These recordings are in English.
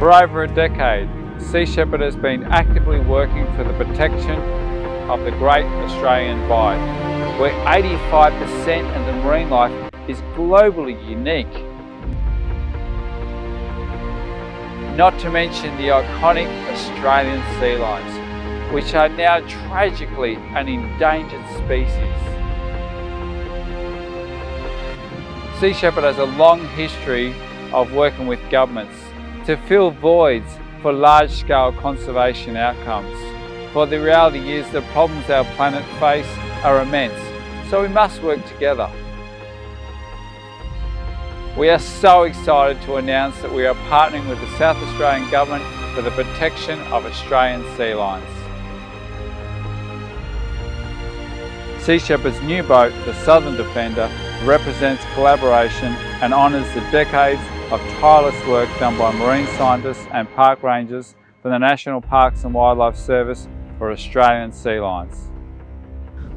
For over a decade, Sea Shepherd has been actively working for the protection of the Great Australian Bight, where 85% of the marine life is globally unique. Not to mention the iconic Australian sea lions, which are now tragically an endangered species. Sea Shepherd has a long history of working with governments to fill voids for large-scale conservation outcomes. For the reality is the problems our planet face are immense, so we must work together. We are so excited to announce that we are partnering with the South Australian Government for the protection of Australian sea lions. Sea Shepherd's new boat, the Southern Defender, represents collaboration and honours the decades of tireless work done by marine scientists and park rangers for the National Parks and Wildlife Service for Australian sea lions.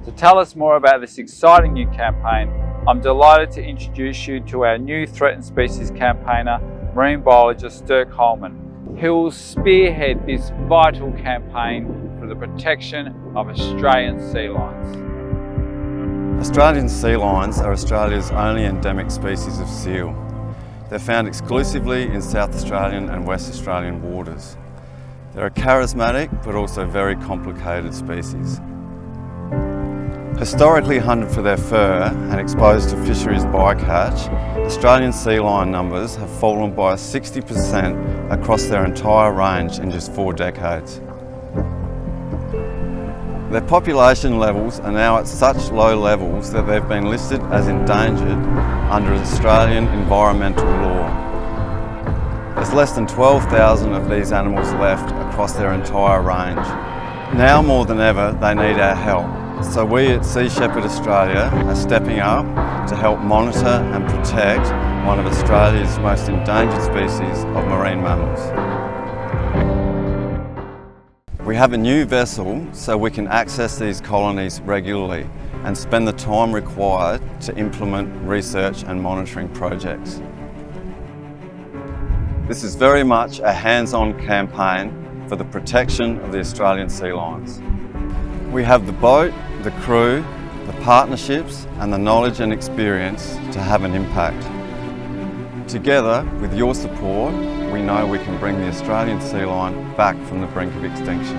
To tell us more about this exciting new campaign, I'm delighted to introduce you to our new threatened species campaigner, marine biologist Dirk Holman, who will spearhead this vital campaign for the protection of Australian sea lions. Australian sea lions are Australia's only endemic species of seal. They're found exclusively in South Australian and West Australian waters. They're a charismatic but also very complicated species. Historically hunted for their fur and exposed to fisheries bycatch, Australian sea lion numbers have fallen by 60% across their entire range in just 4 decades. Their population levels are now at such low levels that they've been listed as endangered under Australian environmental law. There's less than 12,000 of these animals left across their entire range. Now more than ever, they need our help. So we at Sea Shepherd Australia are stepping up to help monitor and protect one of Australia's most endangered species of marine mammals. We have a new vessel so we can access these colonies regularly and spend the time required to implement research and monitoring projects. This is very much a hands-on campaign for the protection of the Australian sea lions. We have the boat, the crew, the partnerships and the knowledge and experience to have an impact. Together, with your support, we know we can bring the Australian sea lion back from the brink of extinction.